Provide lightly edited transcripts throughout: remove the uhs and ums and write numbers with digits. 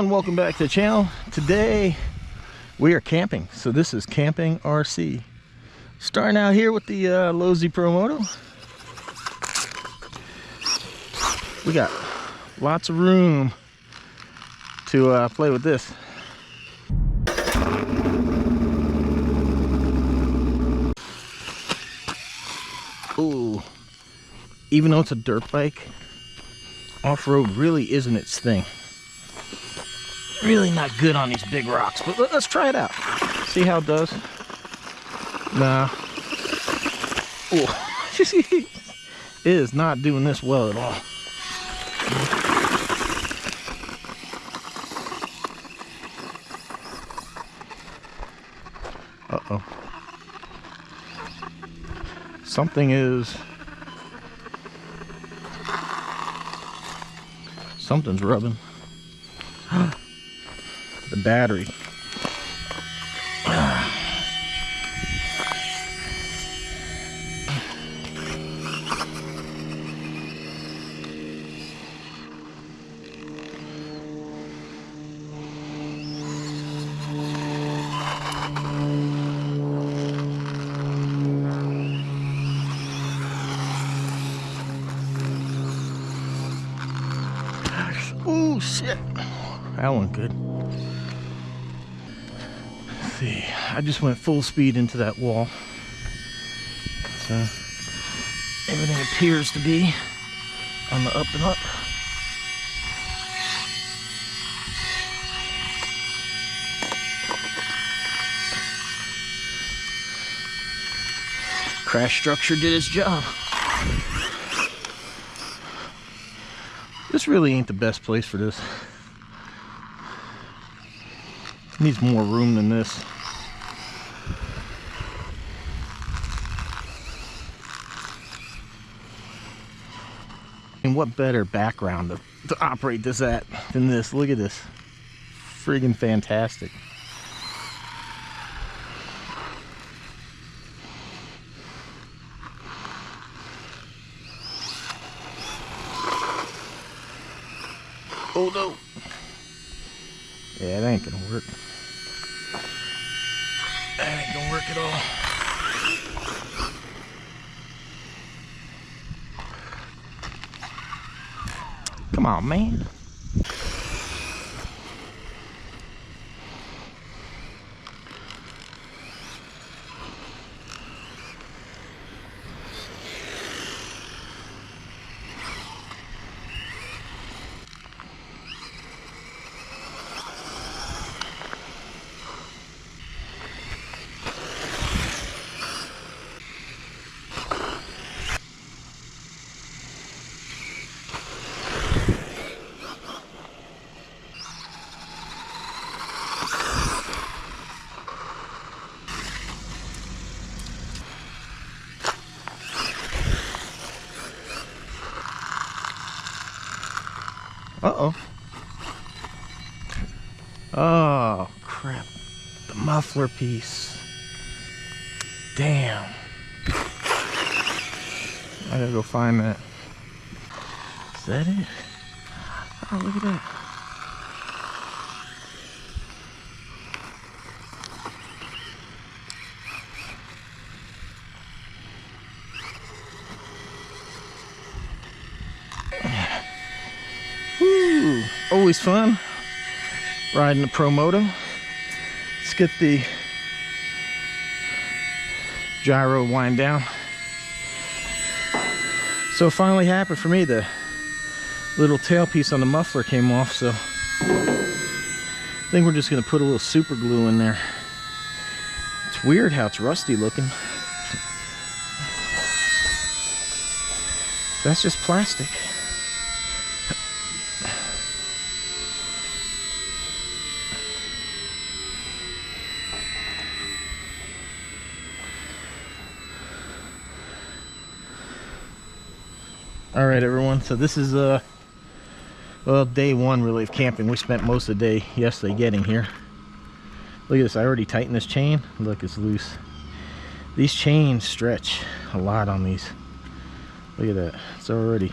everyone, welcome back to the channel. Today we are camping, so this is Camping RC. Starting out here with the Losi Pro Moto. We got lots of room to play with this. Ooh, even though it's a dirt bike, off-road really isn't its thing. Really not good on these big rocks, but let's try it out. See how it does. Nah. Ooh. It is not doing this well at all. Uh-oh. Something's rubbing. The battery. Oh shit, that one good. Let's see, I just went full speed into that wall, so everything appears to be on the up and up. Crash structure did its job. This really ain't the best place for this. It needs more room than this. And what better background to operate this at than this? Look at this. Friggin' fantastic. Oh no. Yeah, that ain't gonna work. That ain't gonna work at all. Come on, man. Uh-oh. Oh, crap. The muffler piece. Damn. I gotta go find that. Is that it? Oh, look at that. Woo! Always fun riding a Pro Moto. Let's get the gyro wind down. So it finally happened for me. The little tailpiece on the muffler came off, so I think we're just gonna put a little super glue in there. It's weird how it's rusty looking. That's just plastic. All right, everyone, so this is well, day one really of camping. We spent most of the day yesterday getting here. Look at this, I already tightened this chain. Look, it's loose. These chains stretch a lot on these. Look at that, it's already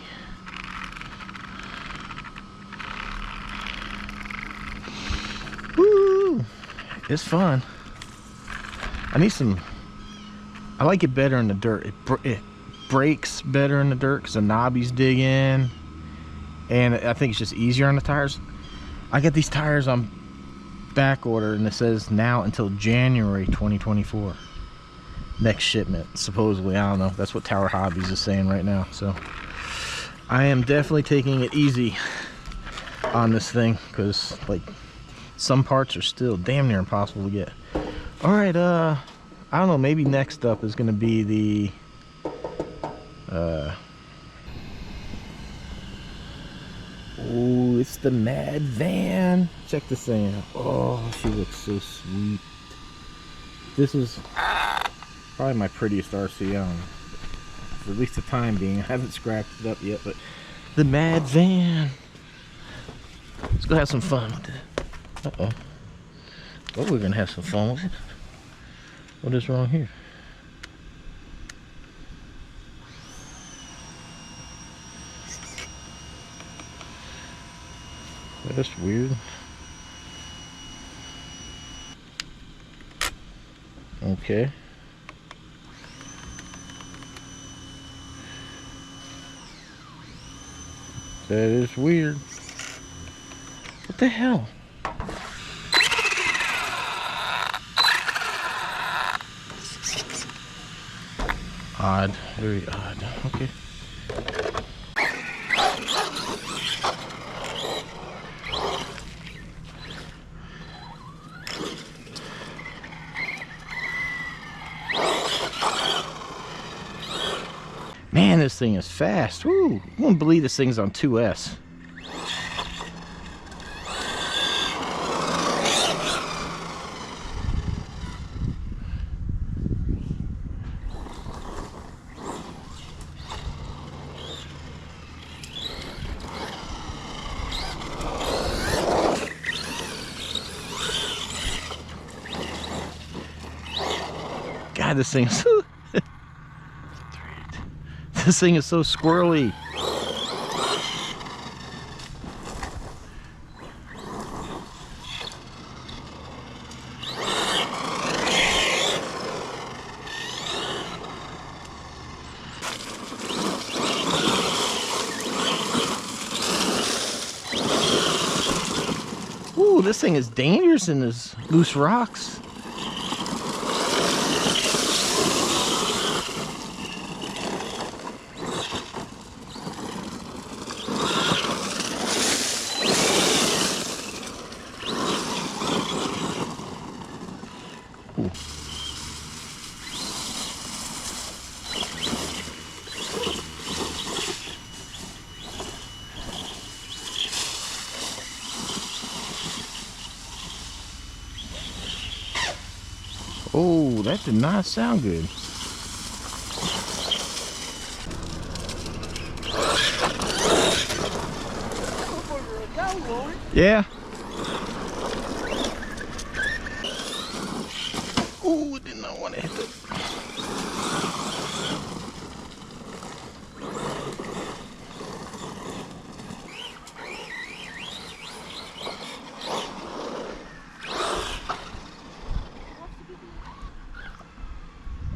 It's fun. I need some. I like it better in the dirt. It brakes better in the dirt because the knobbies dig in, and I think it's just easier on the tires. I get these tires on back order, and it says now until January 2024. Next shipment, supposedly. I don't know. That's what Tower Hobbies is saying right now. So I am definitely taking it easy on this thing because, like, some parts are still damn near impossible to get. All right, I don't know. Maybe next up is going to be the oh, it's the Mad Van. Check this thing out. Oh, she looks so sweet. This is probably my prettiest RC on, for at least the time being. I haven't scratched it up yet, but the Mad Van. Let's go have some fun with it. Uh-oh. Well, we're gonna have some fun with it. What is wrong here? That's weird. Okay. That is weird. What the hell? Odd. Very odd. Okay. Man, this thing is fast. Woo! I won't believe this thing's on 2S. God, this thing is this thing is so squirrely. Ooh, this thing is dangerous in this loose rocks. Oh, that did not sound good. Yeah. Oh, I did not want to hit it.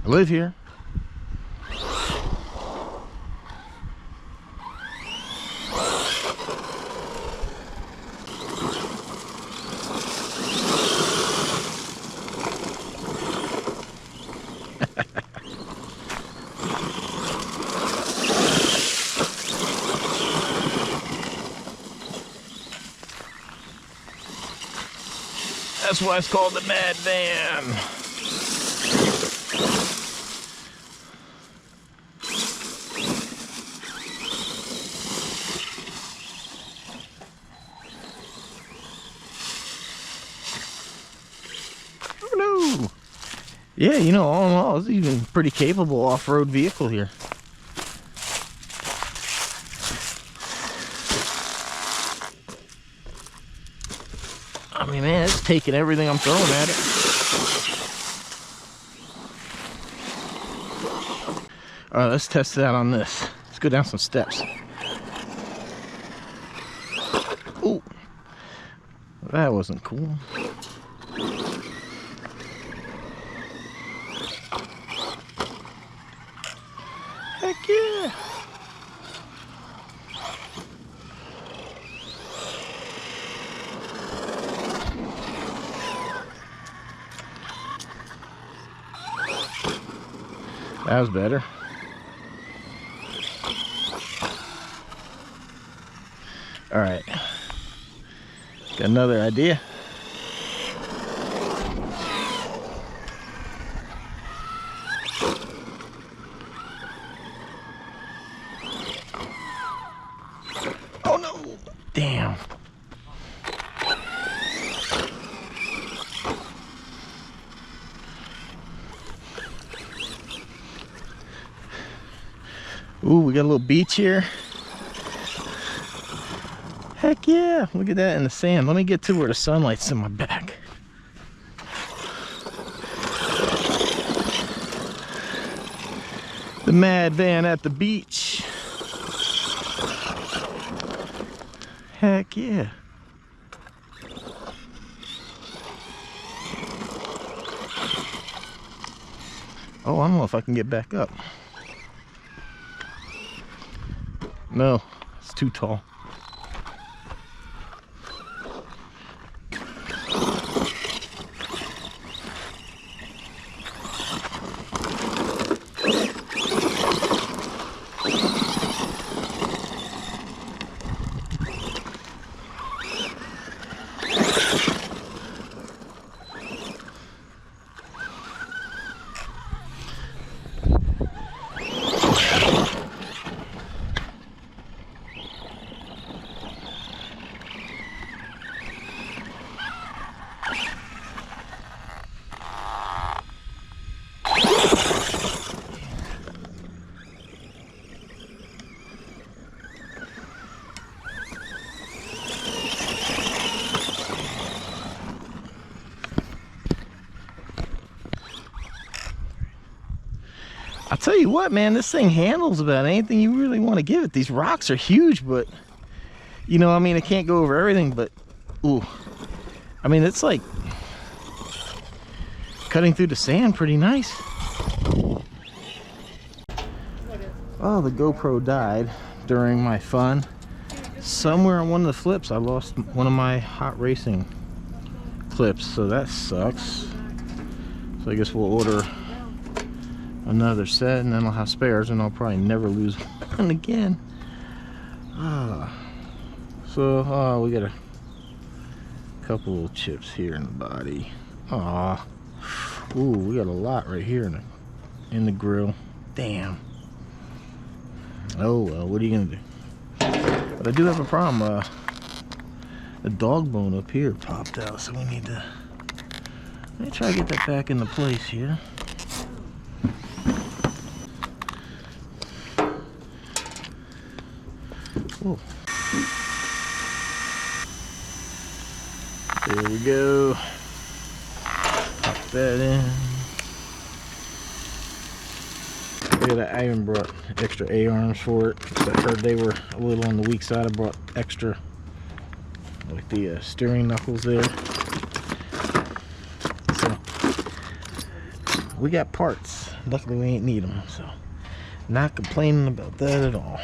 I live here. That's why it's called the Mad Van. Oh no! Yeah, you know, all in all, it's even a pretty capable off-road vehicle here. I mean, man, it's taking everything I'm throwing at it. All right, let's test it out on this. Let's go down some steps. Ooh, that wasn't cool. yeah. That was better. All right, got another idea. Oh no, damn. Ooh, we got a little beach here. Heck yeah, look at that in the sand. Let me get to where the sunlight's in my back. The Mad Van at the beach. Heck yeah. Oh, I don't know if I can get back up. No, it's too tall. I'll tell you what, man, this thing handles about anything you really want to give it. These rocks are huge, but, you know, I mean, it can't go over everything, but, ooh. I mean, it's like cutting through the sand pretty nice. Oh, the GoPro died during my fun. Somewhere on one of the flips, I lost one of my hot racing clips, so that sucks. So I guess we'll order another set, and then I'll have spares, and I'll probably never lose one again. So we got a couple of chips here in the body. Ooh, we got a lot right here in the grill. Damn. Oh well, what are you gonna do? But I do have a problem. The dog bone up here popped out, so we need to. Let me try to get that back into place here. Whoa. There we go. Pop that in. I even brought extra A-arms for it. I heard they were a little on the weak side. I brought extra, like the steering knuckles there. So we got parts. Luckily we ain't need them, so not complaining about that at all.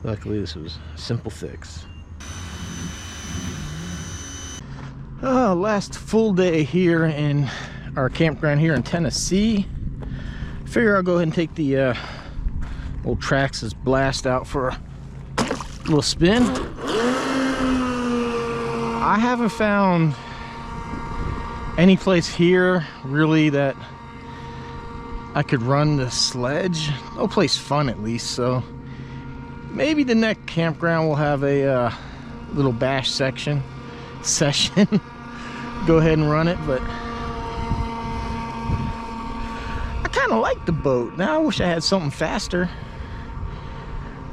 Luckily this was a simple fix. Last full day here in our campground here in Tennessee. Figure I'll go ahead and take the old Traxxas Blast out for a little spin. I haven't found any place here really that I could run the sledge. No place fun at least, so maybe the next campground will have a little bash session. Go ahead and run it, but I kind of like the boat. Now I wish I had something faster.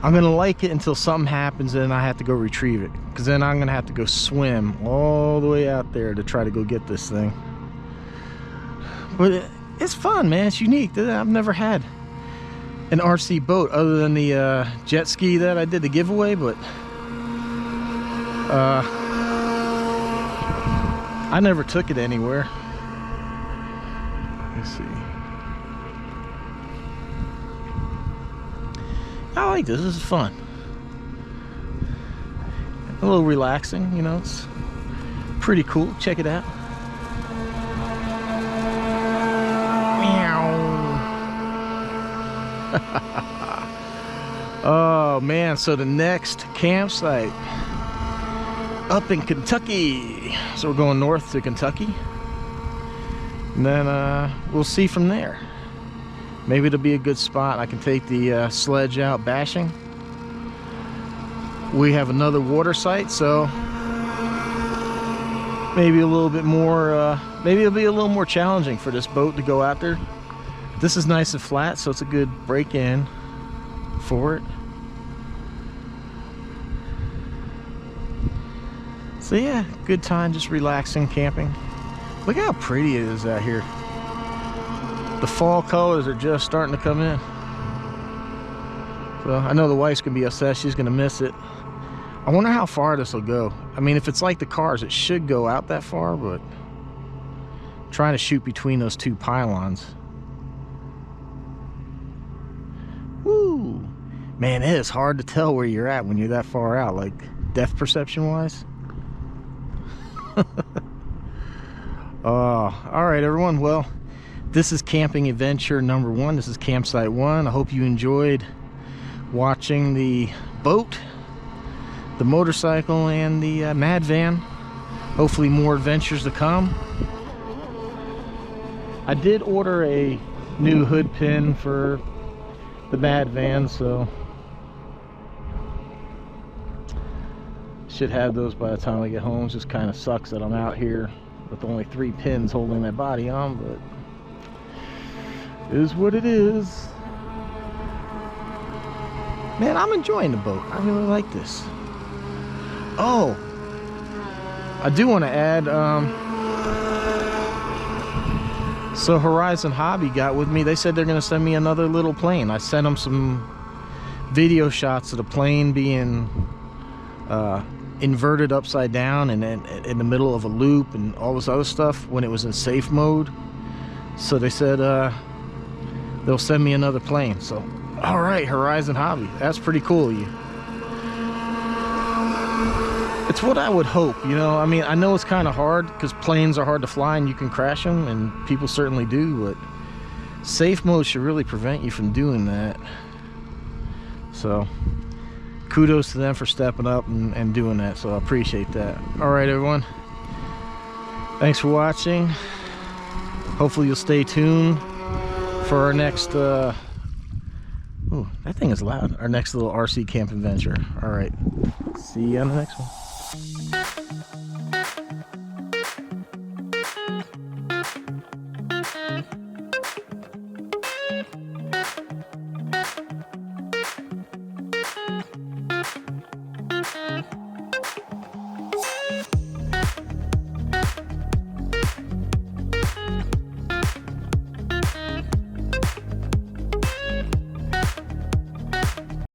I'm gonna like it until something happens and I have to go retrieve it, because then I'm gonna have to go swim all the way out there to try to go get this thing. But it's fun, man. It's unique. I've never had an RC boat other than the jet ski that I did the giveaway, but I never took it anywhere. Let's see. I like this. This is fun. A little relaxing, you know. It's pretty cool. Check it out. Oh man, so the next campsite up in Kentucky. So we're going north to Kentucky, and then we'll see from there. Maybe it'll be a good spot. I can take the sledge out bashing. We have another water site, so maybe a little bit more, maybe it'll be a little more challenging for this boat to go out there. This is nice and flat, so it's a good break in for it. So yeah, good time just relaxing, camping. Look how pretty it is out here. The fall colors are just starting to come in. So I know the wife's gonna be upset, she's gonna miss it. I wonder how far this will go. I mean, if it's like the cars, it should go out that far, but I'm trying to shoot between those two pylons. Woo! Man, it is hard to tell where you're at when you're that far out, like depth perception wise. All right, everyone. Well, this is camping adventure number 1. This is campsite 1. I hope you enjoyed watching the boat, the motorcycle, and the mad van. Hopefully more adventures to come. I did order a new hood pin for the mad van, so should have those by the time I get home. It just kind of sucks that I'm out here with only 3 pins holding that body on, but it is what it is. Man, I'm enjoying the boat. I really like this. Oh, I do want to add, so Horizon Hobby got with me. They said they're going to send me another little plane. I sent them some video shots of the plane being inverted upside down and then in the middle of a loop and all this other stuff when it was in safe mode. So they said they'll send me another plane. So all right, Horizon Hobby, that's pretty cool of you. It's what I would hope, you know. I mean, I know it's kind of hard because planes are hard to fly and you can crash them, and people certainly do, but safe mode should really prevent you from doing that. So kudos to them for stepping up and doing that, so I appreciate that. All right, everyone, thanks for watching. Hopefully you'll stay tuned for our next ooh, that thing is loud. Our next little RC camp adventure. All right, see you on the next one.